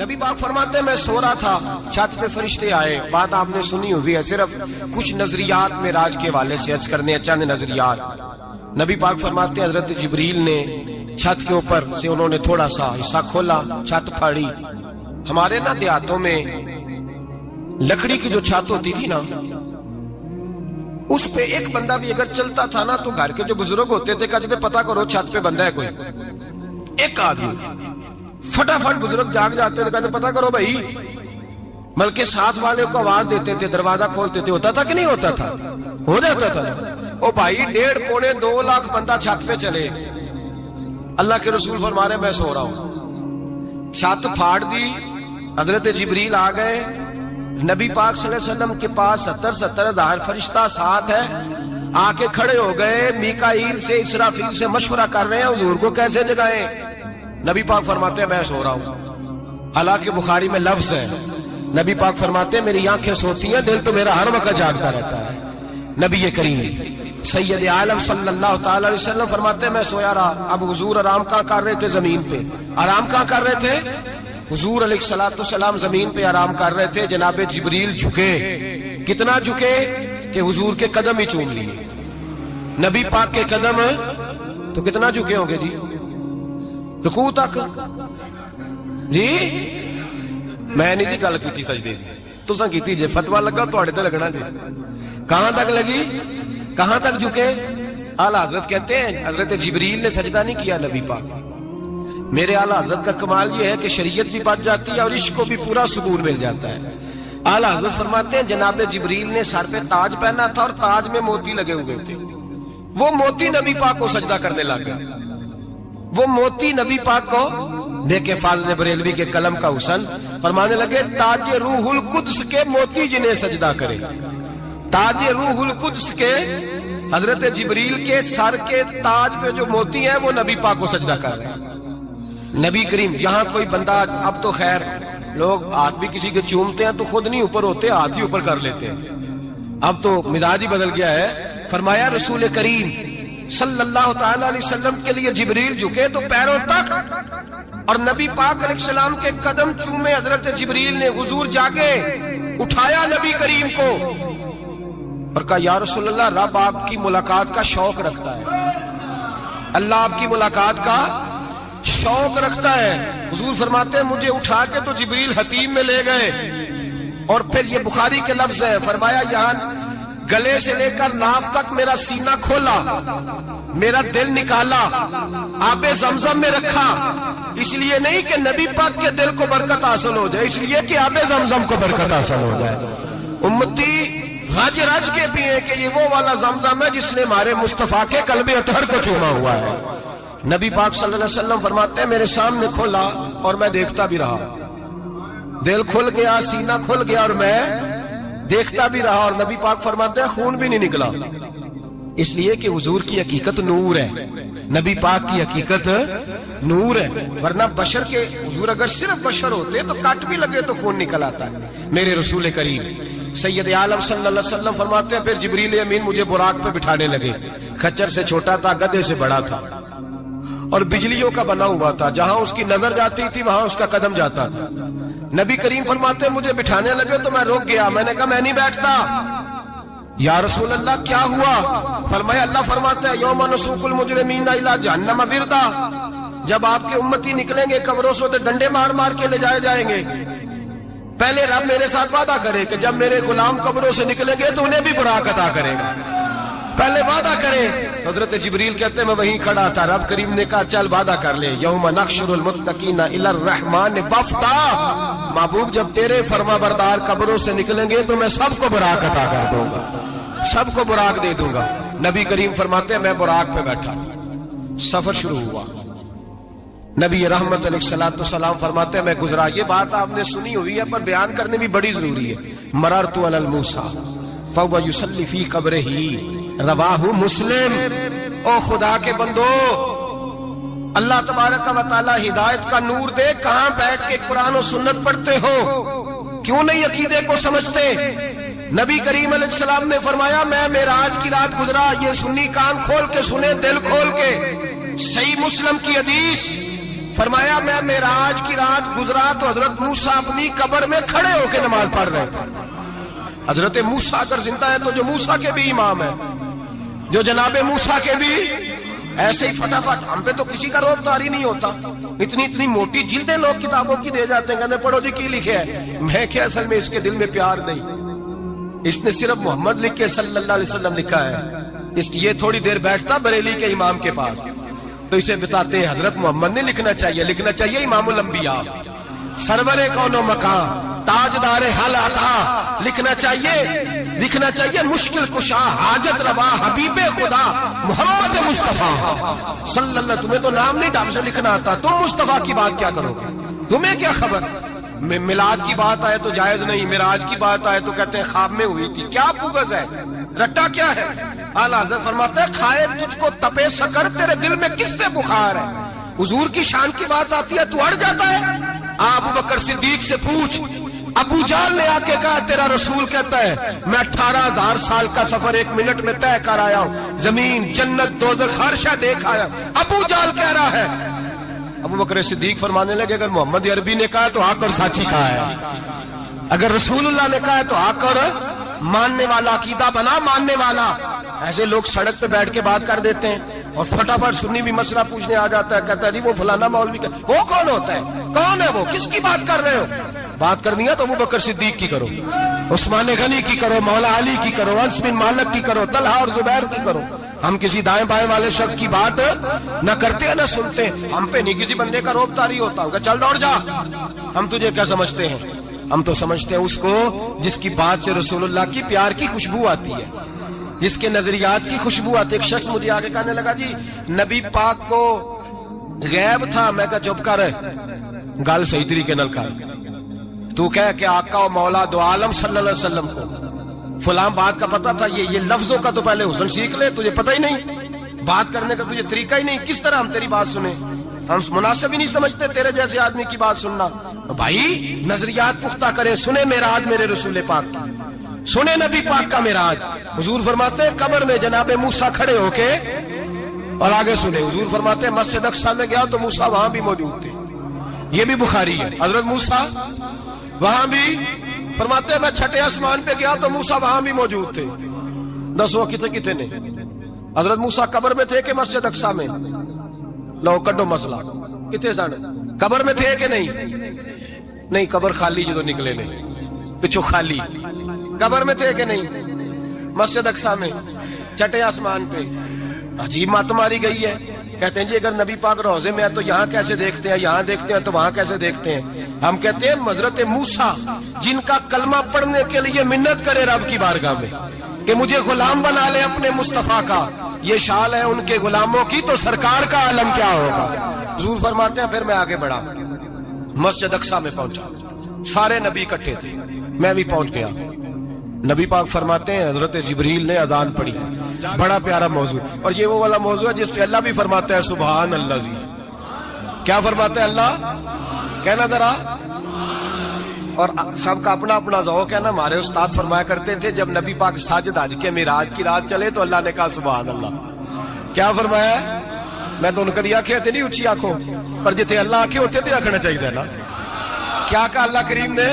نبی پاک فرماتے ہیں میں سو رہا تھا، چھت پہ فرشتے آئے. بات آپ نے سنی ہوئی ہے، صرف کچھ نظریات معراج کے حوالے سے عرض کرنے ہیں، چند نظریات. نبی پاک فرماتے ہیں حضرت جبریل نے چھت کے اوپر سے انہوں نے تھوڑا سا حصہ کھولا، چھت پھاڑی. ہمارے نا دیہاتوں میں لکڑی کی جو چھت ہوتی تھی نا، اس پہ ایک بندہ بھی اگر چلتا تھا نا تو گھر کے جو بزرگ ہوتے تھے کہتے تھے پتہ کرو چھت پہ بندہ ہے کوئی. ایک آدمی فٹافٹ بزرگ جاگ جاتے تھے، کہتے پتہ کرو بھائی. بلکہ ساتھ والے کو آواز دیتے تھے، دروازہ کھولتے تھے. ہوتا تھا کہ نہیں ہوتا تھا؟ ہو جاتا تھا. او بھائی 1.5 پونے 2 لاکھ بندہ چھت پہ چلے. اللہ کے رسول فرما رہے میں سو رہا ہوں. چھت پھاڑ دی، حضرت جبریل آ گئے. نبی پاک صلی اللہ علیہ وسلم کے پاس 70 ہزار فرشتہ ساتھ ہے، آ کے کھڑے ہو گئے. میکائیل سے اسرافیل سے مشورہ کر رہے ہیں حضور کو کیسے جگائیں. نبی پاک فرماتے ہیں میں سو رہا ہوں. حالانکہ بخاری میں لفظ ہے، نبی پاک فرماتے ہیں میری آنکھیں سوتی ہیں، دل تو میرا ہر وقت جاگتا رہتا ہے. نبی کریم سید عالم صلی اللہ تعالی علیہ وسلم فرماتے ہیں میں سویا رہا. اب حضور آرام کہاں کر رہے تھے؟ زمین پہ. آرام کہاں کر رہے تھے؟ حضور علیہ السلام زمین پہ آرام کر رہے تھے. جناب جبریل جھکے. کتنا جھکے کہ حضور کے قدم ہی چوم لیے. نبی پاک کے قدم تو کتنا جھکے ہوں گے جی؟ رکوع تک. جی میں نہیں جی گل کی سجدے دی، تساں کیتی جے. فتویٰ لگا تواڈے تے لگنا جی. کہاں تک لگی؟ کہاں تک جھکے؟ اعلیٰ حضرت کہتے ہیں حضرت جبریل نے سجدہ نہیں کیا نبی پاک. میرے اعلیٰ حضرت کا کمال یہ ہے کہ شریعت بھی بچ جاتی ہے اور عشق کو بھی پورا سکون مل جاتا ہے. اعلیٰ حضرت فرماتے ہیں جناب جبریل نے سر پہ تاج پہنا تھا اور تاج میں موتی لگے ہوئے تھے. وہ موتی نبی پاک کو سجدہ کرنے لگ گئے. وہ موتی نبی پاک کو دیکھیں. فاضل بریلوی کے قلم کا حسن فرمانے لگے تاج روح القدس کے موتی جنہیں سجدہ کرے. تاج روح القدس کے حضرت جبریل کے سر کے تاج پہ جو موتی ہیں وہ نبی پاک کو سجدہ کر رہے ہیں. نبی کریم یہاں کوئی بندہ، اب تو خیر لوگ ہاتھ بھی کسی کے چومتے ہیں تو خود نہیں اوپر ہوتے، ہاتھ ہی اوپر کر لیتے ہیں. اب تو مزاج ہی بدل گیا ہے. فرمایا رسول کریم صلی اللہ تعالی علیہ وسلم کے لیے جبریل جھکے تو پیروں تک، اور نبی پاک علیہ السلام کے قدم چومے. حضرت جبریل نے حضور جاگے، اٹھایا نبی کریم کو اور کہا یا رسول اللہ رب آپ کی ملاقات کا شوق رکھتا ہے. اللہ آپ کی ملاقات کا شوق رکھتا ہے. حضور فرماتے ہیں مجھے اٹھا کے تو جبریل حتیم میں لے گئے. اور پھر یہ بخاری کے لفظ ہے، فرمایا یہاں گلے سے لے کر ناف تک میرا سینہ کھولا، میرا دل نکالا، آب زمزم میں رکھا. اس لیے نہیں کہ نبی پاک کے دل کو برکت حاصل ہو جائے، اس لیے کہ آب زمزم کو برکت حاصل ہو جائے. امتی رج رج کے پیئے کہ یہ وہ والا زمزم ہے جس نے ہمارے مصطفیٰ کے قلب اطہر کو چوما ہوا ہے. نبی پاک صلی اللہ علیہ وسلم فرماتے ہیں میرے سامنے کھولا اور میں دیکھتا بھی رہا. دل کھل گیا، سینہ کھل گیا اور میں دیکھتا بھی رہا. اور نبی پاک فرماتے ہیں خون بھی نہیں نکلا، اس لیے کہ حضور کی حقیقت نور ہے. نبی پاک کی حقیقت نور ہے. ورنہ بشر کے حضور اگر صرف بشر ہوتے تو کٹ بھی لگے تو خون نکل آتا ہے. میرے رسول کریم سید عالم صلی اللہ علیہ وسلم فرماتے ہیں پھر جبریل امین مجھے براق پہ بٹھانے لگے. خچر سے چھوٹا تھا، گدھے سے بڑا تھا اور بجلیوں کا بنا ہوا تھا. جہاں اس کی نظر جاتی تھی وہاں اس کا قدم جاتا تھا. نبی کریم فرماتے ہیں مجھے بٹھانے لگے تو میں رک گیا. میں نے کہا میں نہیں بیٹھتا. یا رسول اللہ کیا ہوا؟ فرمایا اللہ فرماتا ہے یوم نسوق المجرمین الی جہنم وردا. جب آپ کے امتی نکلیں گے قبروں سے تو ڈنڈے مار مار کے لے جائے جائیں گے. پہلے رب میرے ساتھ وعدہ کرے کہ جب میرے غلام قبروں سے نکلیں گے تو انہیں بھی براق عطا کرے گا. پہلے وعدہ کرے. حضرت جبریل کہتے ہیں میں وہیں کھڑا تھا. رب کریم نے کہا چل وعدہ کر لے. یوم نحشر المتقین الی الرحمن وفدا. محبوب جب تیرے فرما بردار قبروں سے نکلیں گے تو میں سب کو براق عطا کر دوں گا، سب کو براق دے دوں گا. نبی کریم فرماتے ہیں میں براق پہ بیٹھا. سفر شروع ہوا. نبی رحمت علیہ السلام فرماتے ہیں میں گزرا. یہ بات آپ نے سنی ہوئی ہے پر بیان کرنے بھی بڑی ضروری ہے. مررت علی الموسیٰ فہو یصلی فی قبرہ رواہ مسلم. او خدا کے بندو، اللہ تبارک و تعالی ہدایت کا نور دے. کہاں بیٹھ کے قرآن و سنت پڑھتے ہو؟ کیوں نہیں عقیدے کو سمجھتے؟ نبی کریم علیہ السلام نے فرمایا میں معراج کی رات گزرا. یہ سنی کان کھول کے سنے، دل کھول کے. صحیح مسلم کی حدیث فرمایا میں معراج کی رات گزرا تو حضرت موسیٰ اپنی قبر میں کھڑے ہو کے نماز پڑھ رہے تھے. حضرت موسیٰ اگر زندہ ہے تو جو موسیٰ کے بھی امام ہے، جو جناب موسیٰ کے بھی ایسے ہی فٹافٹ. ہم پہ تو کسی کا روب طاری نہیں ہوتا. اتنی موٹی جلدیں لوگ کتابوں کی دے جاتے ہیں، کہتے ہیں پڑھو جی کی لکھے ہے. میں کیا اصل میں اس کے دل میں پیار نہیں، اس نے صرف محمد لکھ کے صلی اللہ علیہ وسلم لکھا ہے. یہ تھوڑی دیر بیٹھتا بریلی کے امام کے پاس تو اسے بتاتے ہیں حضرت محمد نے لکھنا چاہیے امام الانبیاء، سرور کون و مکان، تاجدار حل عطا. لکھنا چاہیے مشکل کشا، حاجت روا، حبیب خدا محمد مصطفیٰ صلی اللہ. تمہیں تو نام نہیں ڈھنگ سے لکھنا آتا، تم مصطفیٰ کی بات کیا کرو گے؟ تمہیں کیا خبر؟ میلاد کی بات آئے تو جائز نہیں، معراج کی بات آئے تو کہتے ہیں خواب میں ہوئی تھی. کیا بغض ہے، رٹا کیا ہے؟ اعلیٰ حضرت فرماتے ہیں کھائے تجھ کو تپے سکر، تیرے دل میں کس سے بخار ہے؟ حضور کی شان کی بات آتی ہے تو اڑ جاتا ہے. ابو بکر صدیق سے پوچھ، ابو جہل نے آ کے کہا تیرا رسول کہتا ہے میں 18,000 سال کا سفر 1 منٹ میں طے کر آیا ہوں، زمین جنت دوزخ ہر شے دیکھ آیا. ابو جہل کہہ رہا ہے. ابو بکر صدیق فرمانے لگے اگر محمد عربی نے کہا تو آ کر سچی کہا ہے، اگر رسول اللہ نے کہا ہے تو آ کر ماننے والا، عقیدہ بنا ماننے والا. ایسے لوگ سڑک پہ بیٹھ کے بات کر دیتے ہیں اور فٹافٹ سنی بھی مسئلہ پوچھنے آ جاتا ہے، کہتا ہے جی وہ فلانا مولوی کا. وہ کون ہوتا ہے؟ کون ہے وہ؟ کس کی بات کر رہے ہو؟ بات کرنی ہے تو ابو بکر صدیق کی کرو، عثمان غنی کی کرو، مولا علی کی کرو، انس بن مالک کی کرو، طلحہ اور زبیر کی کرو. ہم کسی دائیں بائیں والے شخص کی بات نہ کرتے ہیں نہ سنتے. ہم پہ نہیں کسی بندے کا روب طاری ہوتا ہوگا چل دوڑ جا. ہم تجھے کیا سمجھتے ہیں؟ ہم تو سمجھتے ہیں اس کو جس کی بات سے رسول اللہ کی پیار کی خوشبو آتی ہے، جس کے نظریات کی خوشبو آتی ہے. ایک شخص مجھے آگے کہنے لگا جی نبی پاک کو غیب تھا. میں کہا چپ کر، گل صحیح طریقے نال کر. تو کہہ کہ آقا و مولا دو عالم صلی اللہ علیہ وسلم کو فلاں بات کا پتہ تھا. یہ لفظوں کا تو پہلے حسن سیکھ لے، تجھے پتہ ہی نہیں، بات کرنے کا تجھے طریقہ ہی نہیں. کس طرح ہم تیری بات سنیں؟ ہم مناسب ہی نہیں سمجھتے تیرے جیسے آدمی کی بات سننا. بھائی نظریات پختہ کریں. سنے معراج میرے رسول پاک کی، سنے نبی پاک کا معراج. حضور فرماتے ہیں قبر میں جناب موسیٰ کھڑے ہو کے، اور آگے سنے حضور فرماتے ہیں مسجد اقصیٰ میں گیا تو موسیٰ وہاں بھی موجود تھے. یہ بھی بخاری ہے. حضرت موسیٰ وہاں بھی فرماتے ہیں میں 6 آسمان پہ گیا تو موسیٰ وہاں بھی موجود تھے. 10 وہ کتنے نے حضرت موسیٰ قبر میں تھے کہ مسجد اقصیٰ میں؟ لو کڈو مسئلہ. کتنے سن قبر میں تھے کہ نہیں؟ قبر خالی جدو نکلے نہیں پچھو خالی. قبر میں تھے کہ نہیں؟ مسجد اقصیٰ میں 6 آسمان پہ. عجیب مات ماری گئی ہے. کہتے ہیں جی اگر نبی پاک روزے میں ہے تو یہاں کیسے دیکھتے ہیں، یہاں دیکھتے ہیں تو وہاں کیسے دیکھتے ہیں؟ ہم کہتے ہیں حضرت موسیٰ جن کا کلمہ پڑھنے کے لیے منت کرے رب کی بارگاہ میں کہ مجھے غلام بنا لے اپنے مصطفیٰ کا، یہ شال ہے ان کے غلاموں کی، تو سرکار کا عالم کیا ہوگا؟ حضور فرماتے ہیں پھر میں آگے بڑھا، مسجد اقصیٰ میں پہنچا. سارے نبی اکٹھے تھے، میں بھی پہنچ گیا. نبی پاک فرماتے ہیں حضرت جبریل نے اذان پڑھی. بڑا پیارا موضوع، اور یہ وہ والا موضوع ہے جس پہ اللہ بھی فرماتا ہے سبحان اللہ. جی کیا فرماتا ہے اللہ؟ کہنا ذرا. اور سب کا اپنا اپنا ذوق ہے نا. ہمارے استاد فرمایا کرتے تھے جب نبی پاک ساجد حج کے معراج کی رات چلے تو اللہ نے کہا سبحان اللہ. کیا فرمایا؟ میں تو ان کدی آنکھیں تھے نہیں اچھی آنکھوں پر جتنے اللہ آنکھیں ہوتے تھے آنکھنا چاہیے نا. کیا کہا اللہ کریم نے؟